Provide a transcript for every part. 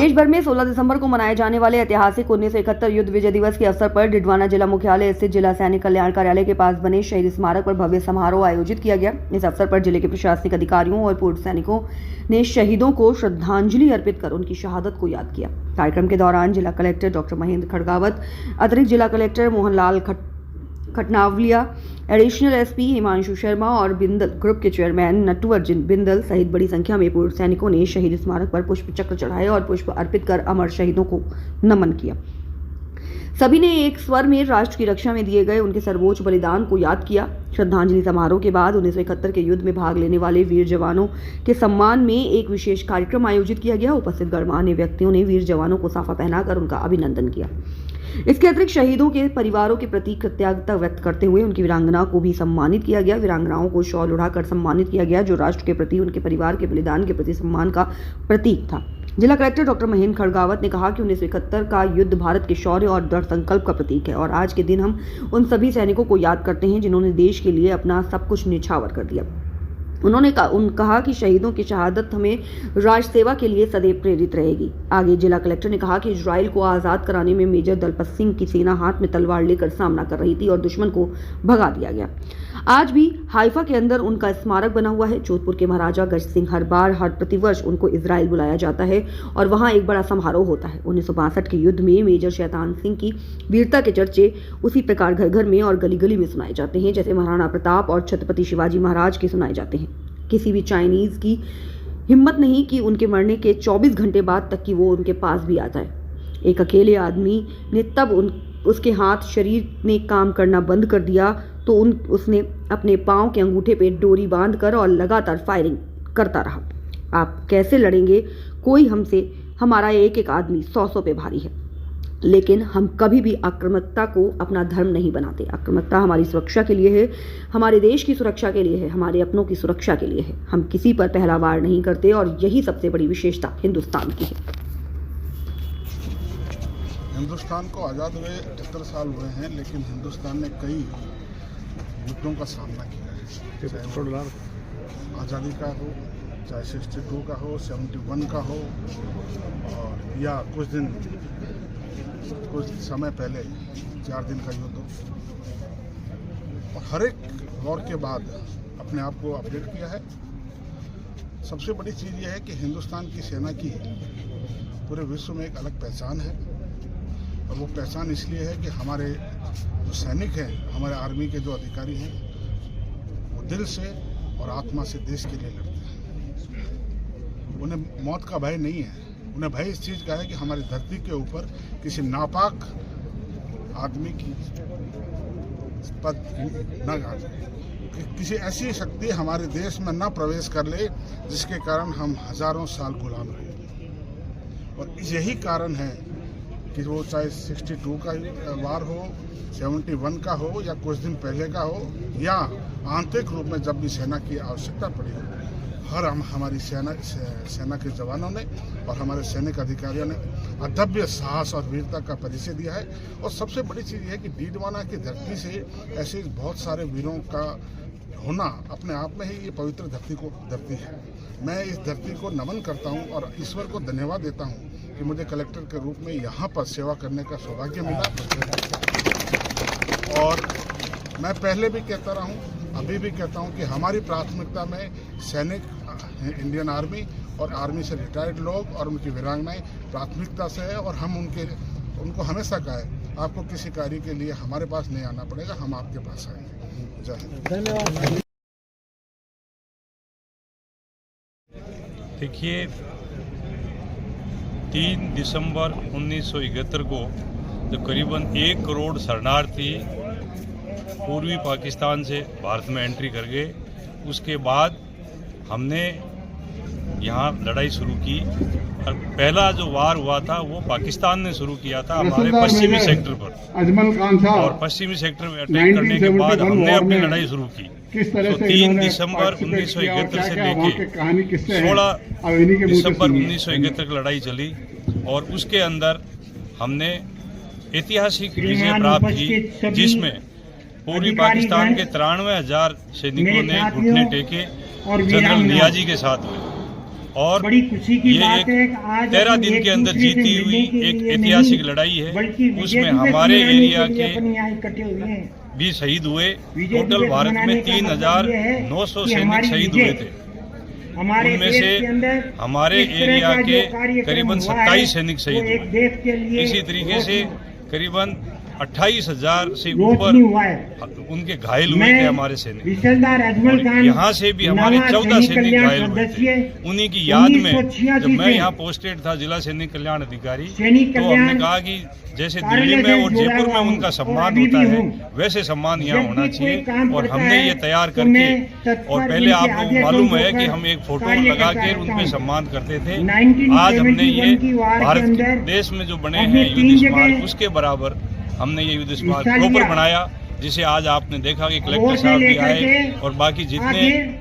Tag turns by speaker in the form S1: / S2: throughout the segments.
S1: देश भर में 16 दिसंबर को मनाए जाने वाले ऐतिहासिक 1971 युद्ध विजय दिवस के अवसर पर डिडवाना जिला मुख्यालय स्थित जिला सैनिक कल्याण कार्यालय के पास बने शहीद स्मारक पर भव्य समारोह आयोजित किया गया। इस अवसर पर जिले के प्रशासनिक अधिकारियों और पूर्व सैनिकों ने शहीदों को श्रद्धांजलि अर्पित कर उनकी शहादत को याद किया। कार्यक्रम के दौरान जिला कलेक्टर डॉक्टर महेंद्र खड़गावत, अतिरिक्त जिला collector Mohanlal Khatnawaliya, additional SP Himanshu Sharma और बिंदल ग्रुप के चेयरमैन नटवरजिन बिंदल सहित बड़ी संख्या में पूर्व सैनिकों ने शहीद स्मारक पर पुष्प चक्र चढ़ाए और पुष्प अर्पित कर अमर शहीदों को नमन किया। सभी ने एक स्वर में राष्ट्र की रक्षा में दिए गए उनके सर्वोच्च बलिदान को याद किया। श्रद्धांजलि समारोह के बाद 1971 के युद्ध में भाग लेने वाले वीर जवानों के सम्मान में एक विशेष कार्यक्रम आयोजित किया गया। उपस्थित गणमान्य व्यक्तियों ने वीर जवानों को साफा पहनाकर उनका अभिनंदन किया। इसके अतिरिक्त शहीदों के परिवारों के प्रति कृतज्ञता व्यक्त करते हुए उनकी वीरांगना को भी सम्मानित किया गया। वीरांगनाओं को शॉल उड़ाकर सम्मानित किया गया, जो राष्ट्र के प्रति उनके परिवार के बलिदान के प्रति सम्मान का प्रतीक था। जिला कलेक्टर डॉक्टर महेंद्र खड़गावत ने कहा कि 1971 का युद्ध भारत के शौर्य और दृढ़ संकल्प का प्रतीक है और आज के दिन हम उन सभी सैनिकों को याद करते हैं जिन्होंने देश के लिए अपना सब कुछ न्यौछावर कर दिया। उन्होंने कहा कि शहीदों की शहादत हमें राष्ट्र सेवा के लिए सदैव प्रेरित रहेगी। आगे जिला कलेक्टर ने कहा कि इजराइल को आज़ाद कराने में मेजर दलपत सिंह की सेना हाथ में तलवार लेकर सामना कर रही थी और दुश्मन को भगा दिया गया। आज भी हाइफा के अंदर उनका स्मारक बना हुआ है। जोधपुर के महाराजा गज सिंह हर प्रतिवर्ष उनको इजराइल बुलाया जाता है और वहां एक बड़ा समारोह होता है। 1962 के युद्ध में मेजर शैतान सिंह की वीरता के चर्चे उसी प्रकार घर घर में और गली गली में सुनाए जाते हैं, जैसे महाराणा प्रताप और छत्रपति शिवाजी महाराज के सुनाए जाते हैं। किसी भी चाइनीज की हिम्मत नहीं कि उनके मरने के 24 घंटे बाद तक कि वो उनके पास भी आ जाए। एक अकेले आदमी ने तब उसके हाथ शरीर ने काम करना बंद कर दिया तो उसने अपने पांव के अंगूठे पे डोरी बांधकर और लगातार फायरिंग करता रहा। आप कैसे लड़ेंगे? कोई हमसे, हमारा एक एक आदमी 100 पे भारी है, लेकिन हम कभी भी आक्रामकता को अपना धर्म नहीं बनाते। आक्रामकता हमारी सुरक्षा के लिए है, हमारे देश की सुरक्षा के लिए है, हमारे अपनों की सुरक्षा के लिए है। हम किसी पर पहला वार नहीं करते और यही सबसे बड़ी विशेषता हिंदुस्तान की है।
S2: हिंदुस्तान को आज़ाद हुए 78 साल हुए हैं, लेकिन हिंदुस्तान ने कई युद्धों का सामना किया है। चाहे आज़ादी का हो, चाहे 62 का हो, 71 का हो, और या कुछ समय पहले 4 दिन का युद्ध हो। और हर एक वॉर के बाद अपने आप को अपडेट किया है। सबसे बड़ी चीज़ यह है कि हिंदुस्तान की सेना की पूरे विश्व में एक अलग पहचान है, और वो पहचान इसलिए है कि हमारे जो सैनिक हैं, हमारे आर्मी के जो अधिकारी हैं, वो दिल से और आत्मा से देश के लिए लड़ते हैं। उन्हें मौत का भय नहीं है, उन्हें भय इस चीज़ का है कि हमारी धरती के ऊपर किसी नापाक आदमी की पद न आ जाए, किसी ऐसी शक्ति हमारे देश में न प्रवेश कर ले जिसके कारण हम हजारों साल गुलाम रहे। और यही कारण है कि वो चाहे 62 का वार हो, 71 का हो, या कुछ दिन पहले का हो, या आंतरिक रूप में जब भी सेना की आवश्यकता पड़ी हो, हमारी सेना के जवानों ने और हमारे सैनिक अधिकारियों ने अदम्य साहस और वीरता का परिचय दिया है। और सबसे बड़ी चीज़ है कि डीडवाना की धरती से ऐसे बहुत सारे वीरों का होना अपने आप में ही ये पवित्र धरती है। मैं इस धरती को नमन करता हूँ और ईश्वर को धन्यवाद देता हूँ कि मुझे कलेक्टर के रूप में यहाँ पर सेवा करने का सौभाग्य मिला। और मैं पहले भी कहता रहा हूँ, अभी भी कहता हूँ कि हमारी प्राथमिकता में सैनिक, इंडियन आर्मी और आर्मी से रिटायर्ड लोग और उनकी वीरांगनाएं प्राथमिकता से है। और हम उनको हमेशा कहा है, आपको किसी कार्य के लिए हमारे पास नहीं आना पड़ेगा, हम आपके पास आएंगे। जय हिंद।
S3: धन्यवाद।
S4: देखिए, 3 दिसंबर 1971 को जो करीबन 1 करोड़ शरणार्थी पूर्वी पाकिस्तान से भारत में एंट्री कर गए, उसके बाद हमने यहाँ लड़ाई शुरू की। और पहला जो वार हुआ था वो पाकिस्तान ने शुरू किया था हमारे पश्चिमी सेक्टर पर, और पश्चिमी सेक्टर में अटैक करने के बाद हमने अपनी लड़ाई शुरू की। तो 3 दिसंबर 1971 से लेके 16 दिसंबर 1971 की लड़ाई चली, और उसके अंदर हमने ऐतिहासिक विजय प्राप्त की, जिसमें पूर्वी पाकिस्तान के 93,000 सैनिकों ने घुटने टेके जनरल नियाजी के साथ हुए। और
S3: बड़ी खुशी की
S4: ये
S3: बात है कि आज
S4: 13
S3: अपन
S4: दिन
S3: एक
S4: के अंदर
S3: दूसरे से
S4: जीती हुई
S3: मिलने के
S4: एक
S3: लिए
S4: ऐतिहासिक
S3: नहीं,
S4: लड़ाई है।
S3: बल्कि विजय
S4: उसमें
S3: दिवस
S4: हमारे
S3: मनाने
S4: एरिया
S3: के लिए
S4: के
S3: अपन यहाँ इकट्ठे हुए हैं।
S4: भी शहीद हुए।
S3: विजय
S4: टोटल
S3: दिवस
S4: भारत में
S3: मनाने का मतलब ये है
S4: 3,900
S3: कि
S4: सैनिक
S3: हमारी
S4: शहीद
S3: विजय
S4: हुए थे।
S3: हमारे
S4: उनमें
S3: देश
S4: से
S3: के अंदर
S4: हमारे
S3: इस तरह
S4: एरिया
S3: का
S4: के
S3: जो कार्यक्रम
S4: करीबन
S3: हुआ है,
S4: 27 सैनिक शहीद
S3: वो एक
S4: हुए।
S3: देश के लिए
S4: इसी तरीके से करीबन 28,000 से
S3: रोशनी
S4: ऊपर
S3: हुआ है।
S4: उनके घायल हुए थे हमारे सैनिक।
S3: विशलदार अजमल
S4: और
S3: खान
S4: यहाँ से भी हमारे
S3: नवा
S4: 14 सैनिक
S3: कल्याण
S4: घायल हुए थे।
S3: सदस्य
S4: उन्हीं की याद में
S3: 1986
S4: जब मैं
S3: से
S4: यहाँ पोस्टेड था जिला सैनिक कल्याण अधिकारी,
S3: सैनिक
S4: तो हमने
S3: कल्याण
S4: कहा कि जैसे
S3: कार्यालय
S4: दिल्ली में
S3: से
S4: और
S3: जुड़ा
S4: जयपुर में
S3: हुआ हूँ
S4: उनका
S3: और
S4: सम्मान
S3: अभी
S4: होता
S3: भी
S4: है,
S3: हूँ।
S4: वैसे सम्मान यहाँ
S3: जब
S4: होना
S3: भी कोई
S4: चाहिए।
S3: काम
S4: और
S3: करता
S4: हमने
S3: है,
S4: ये तैयार
S3: तो
S4: करके
S3: मैं तत्पर
S4: और पहले
S3: उनके
S4: आपको
S3: आदेशों
S4: मालूम
S3: के
S4: है कि
S3: ऊपर
S4: हम एक फोटो
S3: कार्य
S4: लगा
S3: करता
S4: के
S3: रहता
S4: उनपे
S3: हूँ।
S4: सम्मान करते थे।
S3: 1971
S4: आज हमने ये
S3: की वार के
S4: भारत
S3: अंदर
S4: देश में जो बने
S3: हमने
S4: हैं युद्ध
S3: 3
S4: स्मारक,
S3: जगह
S4: उसके बराबर हमने ये युद्ध स्मारक
S3: हिस्सा
S4: प्रॉपर
S3: लिया।
S4: बनाया, जिसे आज आपने देखा कि कलेक्टर
S3: वोट से
S4: साहब भी
S3: लेकर
S4: आए
S3: के
S4: और बाकी जितने
S3: आखिर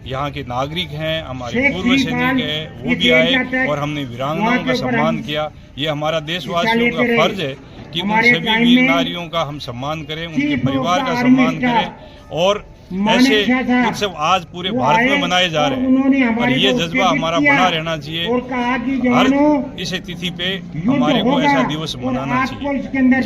S4: यहाँ के नागरिक हैं, हमारे
S3: शेख
S4: पूर्व सैनिक
S3: शिवपाल
S4: हैं, वो
S3: इस
S4: भी आए
S3: एरिया तक
S4: और हमने
S3: वहाँ
S4: वीरांगनाओं
S3: के
S4: का
S3: ऊपर
S4: सम्मान
S3: हम
S4: किया। ये हमारा
S3: हिस्सा
S4: देशवासियों
S3: लेते
S4: का
S3: रहे।
S4: फर्ज है कि उन
S3: हमारे
S4: सभी
S3: टाइम
S4: वीर
S3: में
S4: नारियों का हम सम्मान करें, उनके
S3: चीफ
S4: परिवार
S3: ऑफ
S4: का
S3: द
S4: सम्मान
S3: आर्मी
S4: करें।
S3: स्टाफ
S4: और
S3: मानेक
S4: ऐसे
S3: शाह साहब,
S4: उत्सव आज पूरे
S3: वो
S4: भारत
S3: आए
S4: में मनाए जा
S3: और
S4: रहे
S3: उन्होंने
S4: हैं और
S3: हमारे
S4: ये
S3: को
S4: जज्बा
S3: उत्तेजित
S4: हमारा
S3: किया
S4: बना रहना चाहिए।
S3: और कहा कि
S4: हर
S3: जवानों
S4: इस तिथि पे
S3: युद्ध
S4: हमारे को
S3: होगा
S4: ऐसा दिवस
S3: और
S4: मनाना
S3: आपको
S4: चाहिए।
S3: इसके अंदर